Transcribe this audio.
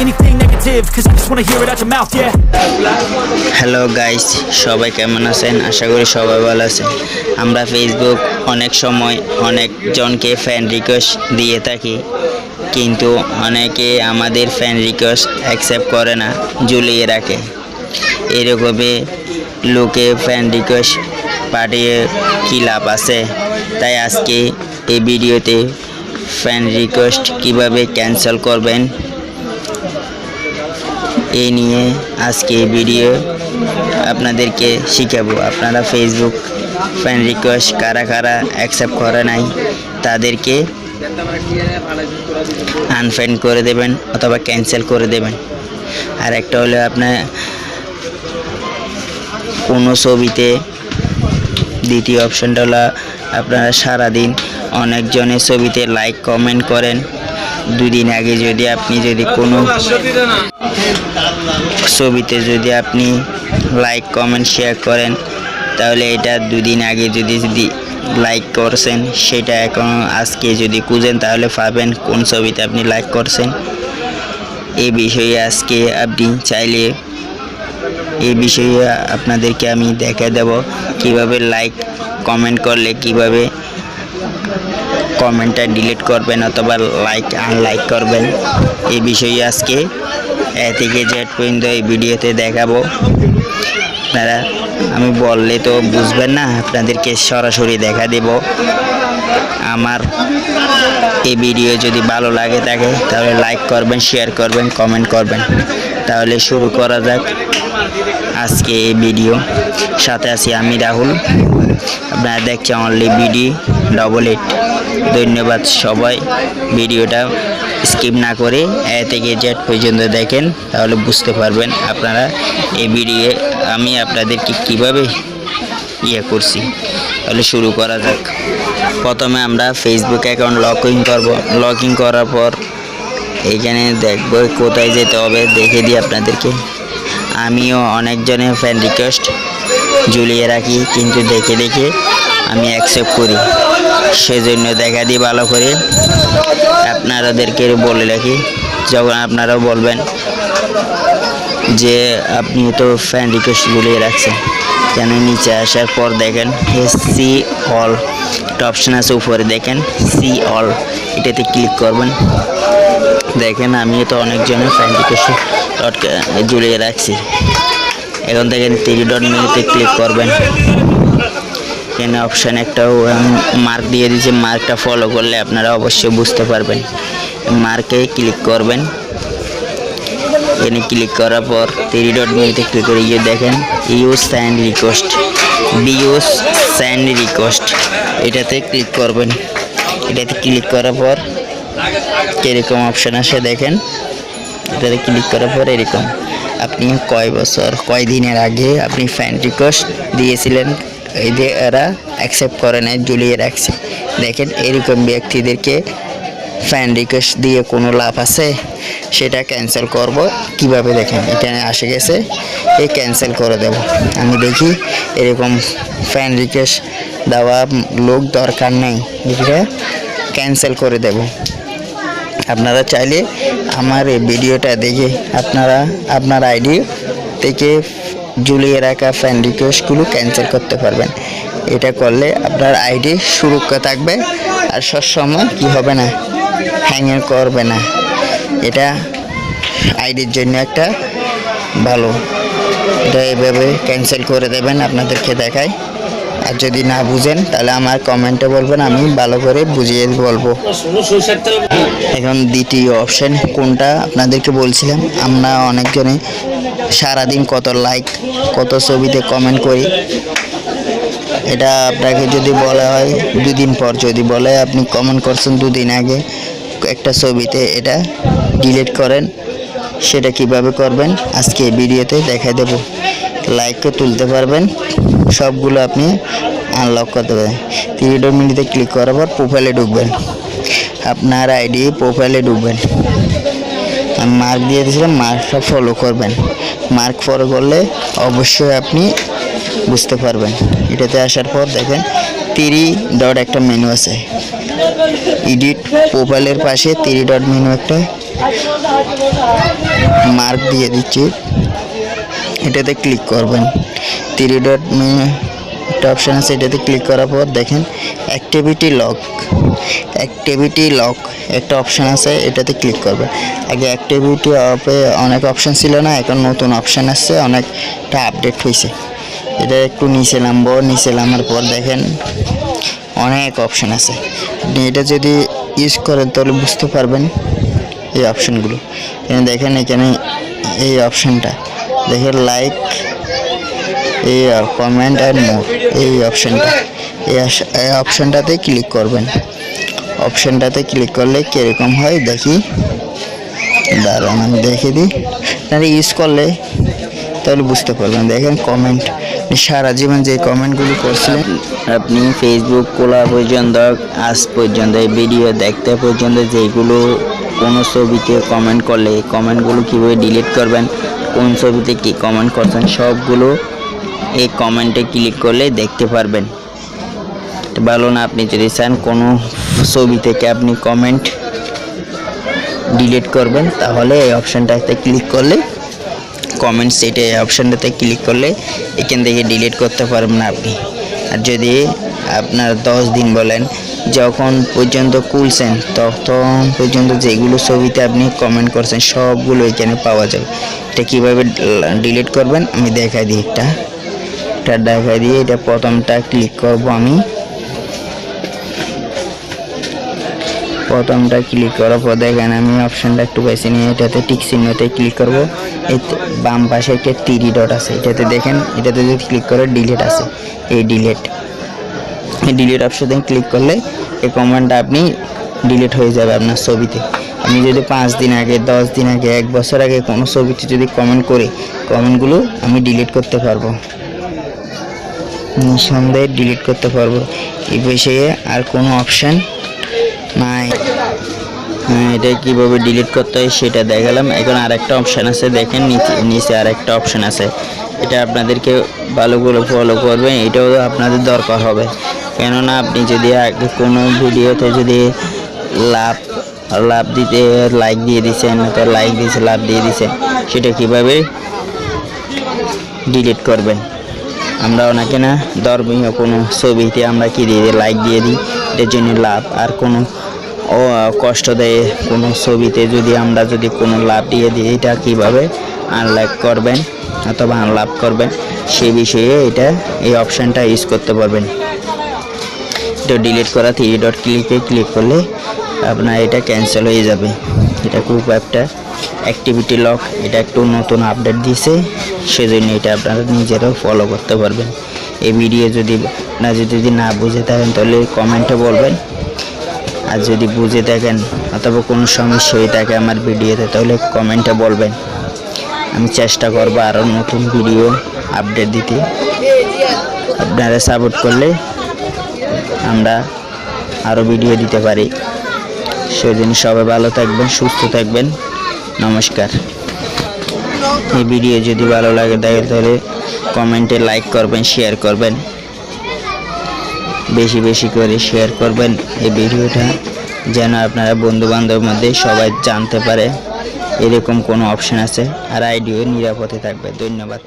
anything negative, cause I just wanna hear it out your mouth, yeah. Hello guys, সবাই কেমন আছেন? আশা করি সবাই ভালো আছেন। আমরা ফেসবুক অনেক সময় অনেকজনকে ফ্যান রিকোয়েস্ট দিয়ে থাকি, কিন্তু অনেকে আমাদের ফ্যান রিকোয়েস্ট অ্যাকসেপ্ট করে না, ঝুলিয়ে রাখে। এরকমই লোকে ফ্যান রিকোয়েস্ট পাঠিয়ে কী লাভ আছে? তাই আজকে এই ভিডিওতে ফ্যান রিকোয়েস্ট কিভাবে ক্যান্সেল করবেন এই নিয়ে আজকে ভিডিও আপনাদেরকে শিখাবো। আপনারা ফেসবুক ফ্যান রিকোয়েস্ট কারা কারা অ্যাকসেপ্ট করে নাই তাদেরকে আনফ্রেন্ড করে দেবেন অথবা ক্যান্সেল করে দেবেন। আর একটা হলো আপনার কোনো ছবিতে দ্বিতীয় অপশনটা হলো আপনারা সারাদিন অনেকজনের ছবিতে লাইক কমেন্ট করেন। দুদিন আগে যদি আপনি কোনো ছবিতে আপনি লাইক কমেন্ট শেয়ার করেন, তাহলে এটা দুদিন আগে যদি লাইক করছেন সেটা এখন আজকে যদি খুঁজেন তাহলে পাবেন কোন ছবিতে আপনি লাইক করছেন। এই বিষয়ে আজকে আপনি চাইলে এই বিষয়ে আপনাদেরকে আমি দেখা দেব কিভাবে লাইক কমেন্ট করলে কিভাবে কমেন্টটা ডিলিট করবেন অথবা লাইক আনলাইক করবেন। এই বিষয়ে আজকে এ থেকে জেড পর্যন্ত এই ভিডিওতে দেখাবো। আপনারা আমি বললে তো বুঝবেন না, আপনাদেরকে সরাসরি দেখা দেব। আমার এই ভিডিও যদি ভালো লাগে থাকে তাহলে লাইক করবেন, শেয়ার করবেন, কমেন্ট করবেন। তাহলে শুরু করা যাক আজকে এই ভিডিও। সাথে আছি আমি রাহুল, আপনারা দেখছেন অনলি বিডি 88। ধন্যবাদ সবাই, ভিডিওটা স্কিপ না করে এ থেকে জেড পর্যন্ত দেখেন, তাহলে বুঝতে পারবেন আপনারা এই ভিডিও আমি আপনাদেরকে কিভাবে করছি। তাহলে শুরু করা যাক। প্রথমে আমরা ফেসবুক অ্যাকাউন্ট লগ ইন করার পর এইখানে দেখব কোথায় যেতে হবে, দেখে দিই আপনাদেরকে। আমিও অনেকজনের ফ্যান রিকোয়েস্ট ঝুলিয়ে রাখি, কিন্তু দেখে দেখে আমি অ্যাকসেপ্ট করি, সেজন্য দেখা দিই ভালো করে। আপনাদেরকে বলে রাখি, যখন আপনারাও বলবেন যে আপনি তো ফ্যান রিকোয়েস্ট ঝুলিয়ে রাখছেন, কেন নিচে আসার পর দেখেন সি অল একটা অপশান আছে উপরে, দেখেন সি অল, এটাতে ক্লিক করবেন। দেখেন আমিও তো অনেকজনের ফ্যান রিকোয়েস্ট ঝুলিয়ে রাখছি। এখন দেখেন 3 ডট মেনুতে ক্লিক করবেন। এখানে অপশান একটাও মার্ক দিয়ে দিয়েছে, মার্কটা ফলো করলে আপনারা অবশ্যই বুঝতে পারবেন। মার্কে ক্লিক করবেন। এখানে ক্লিক করার পর 3 ডট মেনুতে ক্লিক করে দেখেন use send request, use send request, এটাতে ক্লিক করবেন। এটাতে ক্লিক করার পর এরকম অপশান আসে, দেখেন এটাতে ক্লিক করার পর এরকম আপনি কয় বছর কয় দিনের আগে আপনি ফ্যান রিকোয়েস্ট দিয়েছিলেন, এই যে এরা অ্যাকসেপ্ট করে নেয়, ঝুলিয়ে রাখছে। দেখেন এরকম ব্যক্তিদেরকে ফ্যান রিকোয়েস্ট দিয়ে কোনো লাভ আছে? সেটা ক্যান্সেল করব কিভাবে, দেখেন এখানে আসে গেছে, এই ক্যান্সেল করে দেব। আমি দেখি এরকম ফ্যান রিকোয়েস্ট দেওয়া লোক দরকার নেই, এটা ক্যান্সেল করে দেব। আপনারা চাইলে আমার এই ভিডিওটা দেখে আপনার আইডি থেকে ঝুলিয়ে রাখা ফ্যান রিকোয়েস্টগুলো ক্যান্সেল করতে পারবেন। এটা করলে আপনার আইডি সুরক্ষা থাকবে আর সবসময় কি হবে না, হ্যাং করবে না। এটা আইডির জন্য একটা ভালো। এটা এভাবে ক্যান্সেল করে দেবেন, আপনাদেরকে দেখাই। আর যদি না বুঝেন তাহলে আমার কমেন্টে বলবেন, আমি ভালো করে বুঝিয়ে বলবো। এখন দ্বিতীয় অপশন কোনটা আপনাদেরকে বলছিলাম, আমরা অনেকজনে সারাদিন কত লাইক কত ছবিতে কমেন্ট করি। এটা আপনাকে যদি বলা হয় 2 দিন পর যদি বলে আপনি কমেন্ট করছেন 2 দিন আগে একটা ছবিতে, এটা ডিলিট করেন। সেটা কিভাবে করবেন আজকে ভিডিওতে দেখাই দেব। লাইকও তুলতে পারবেন, সবগুলো আপনি আনলক করতে পারবেন। 3 ডট মেনুতে ক্লিক করার পর প্রোফাইলে ঢুকবেন, আপনার আইডি প্রোফাইলে ঢুকবেন। আমি মার্ক দিয়ে দিয়েছিলাম, মার্কটা ফলো করবেন। মার্ক ফলো করলে অবশ্যই আপনি বুঝতে পারবেন। এটাতে আসার পর দেখেন 3 ডট একটা মেনু আছে, এডিট প্রোফাইলের পাশে 3 ডট মেনু একটা মার্ক দিয়ে দিচ্ছি, এটাতে ক্লিক করবেন। 3 ডট মেনু একটা অপশান আছে, এটাতে ক্লিক করার পর দেখেন অ্যাক্টিভিটি লক একটা অপশান আছে, এটাতে ক্লিক করবেন। আগে অ্যাক্টিভিটি অফে অনেক অপশান ছিল না, এখন নতুন অপশান আসছে, অনেকটা আপডেট হয়েছে। এটা একটু নিচে নামার পর দেখেন অনেক অপশান আছে। আপনি এটা যদি ইউজ করেন তাহলে বুঝতে পারবেন এই অপশানগুলো। দেখেন এখানে এই অপশানটা দেখেন লাইক, এই কমেন্ট অ্যান্ড মোর, এই অপশানটাতে ক্লিক করবেন। অপশানটাতে ক্লিক করলে কীরকম হয় দেখি, দাঁড়ান আমি দেখে দিই। আপনারা ইউজ করলে তাহলে বুঝতে পারবেন। দেখেন কমেন্ট, সারা জীবন যে কমেন্টগুলো করছিলেন, আপনি ফেসবুক খোলা পর্যন্ত আজ পর্যন্ত এই ভিডিও দেখতে পর্যন্ত যেগুলো কোনো ছবিতে কমেন্ট করলে এই কমেন্টগুলো কীভাবে ডিলিট করবেন, কোন ছবিতে কী কমেন্ট করছেন সবগুলো এই কমেন্টে ক্লিক করলে দেখতে পারবেন। ভালো না? আপনি যদি চান কোনো ছবি থেকে আপনি কমেন্ট ডিলিট করবেন তাহলে এই অপশানটাতে ক্লিক করলে কমেন্টস, এটা এই অপশানটাতে ক্লিক করলে এখান থেকে ডিলিট করতে পারবেন না আপনি। আর যদি আপনার 10 দিন বলেন যখন পর্যন্ত খুলছেন তখন পর্যন্ত যেগুলো ছবিতে আপনি কমেন্ট করছেন সবগুলো এখানে পাওয়া যাবে। এটা কীভাবে ডিলিট করবেন আমি দেখাই দিই। এটা দেখাই দিয়ে এটা প্রথমটা ক্লিক করব আমি। প্রথমটা ক্লিক করার পর দেখেন আমি অপশানটা একটু বেছে নিয়ে এটাতে টিক চিহ্নতে ক্লিক করব। এই বাম পাশে একটা 3 ডট আছে, এটাতে দেখেন, এটাতে যদি ক্লিক করে ডিলিট আছে, এই ডিলিট অপশানে ক্লিক করলে এই কমেন্টটা আপনি ডিলিট হয়ে যাবে আপনার ছবিতে। আমি যদি 5 দিন আগে, 10 দিন আগে, 1 বছর আগে কোনো ছবিতে যদি কমেন্ট করি, কমেন্টগুলো আমি ডিলিট করতে পারবো, নিঃসন্দেহে ডিলিট করতে পারবো। এই বিষয়ে আর কোনো অপশান নাই। এটা কিভাবে ডিলিট করতে হয় সেটা দেখালাম। এখন আরেকটা অপশান আছে, দেখেন নিচে আরেকটা অপশান আছে, এটা আপনাদেরকে ভালো করে ফলো করবেন, এটাও আপনাদের দরকার হবে। কেননা আপনি যদি আগে কোনো ভিডিওতে যদি লাভ দিতে লাইক দিয়ে দিচ্ছেন, লাইক দিয়েছে লাভ দিয়ে দিচ্ছেন, সেটা কিভাবে ডিলিট করবেন। আমরা অনেকে না ধর্মীয় কোনো ছবিতে আমরা কি দিয়ে দিই, লাইক দিয়ে দিই, এটার জন্য লাভ। আর কোনো কষ্ট দেয় কোনো ছবিতে যদি আমরা কোনো লাভ দিয়ে দিই, এটা কীভাবে আনলাইক করবেন অথবা আনলাভ করবেন সেই বিষয়ে এই অপশানটা ইউজ করতে পারবেন। এটা ডিলিট করা 3 ডট ক্লিক করলে আপনার এটা ক্যান্সেল হয়ে যাবে। এটা খুব একটা অ্যাক্টিভিটি লক, এটা একটু নতুন আপডেট দিয়েছে, সেজন্য এটা আপনারা নিজেরাও ফলো করতে পারবেন। এই ভিডিও যদি না বুঝে থাকেন তাহলে কমেন্টে বলবেন, আর যদি বুঝে থাকেন অথবা কোনো সমস্যা হয়ে থাকে আমার ভিডিওতে তাহলে কমেন্টে বলবেন। আমি চেষ্টা করবো আরও নতুন ভিডিও আপডেট দিতে। আপনারা সাপোর্ট করলে আমরা আরও ভিডিও দিতে পারি। সেদিন সবাই ভালো থাকবেন, সুস্থ থাকবেন। নমস্কার। এই ভিডিও যদি ভালো লাগে তাহলে কমেন্টে লাইক করবেন, শেয়ার করবেন, বেশি বেশি করে শেয়ার করবেন এই ভিডিওটা, যেন আপনারা বন্ধু বান্ধবের মধ্যে সবাই জানতে পারে এরকম কোনো অপশান আছে, আর আইডিও নিরাপদে থাকবে। ধন্যবাদ।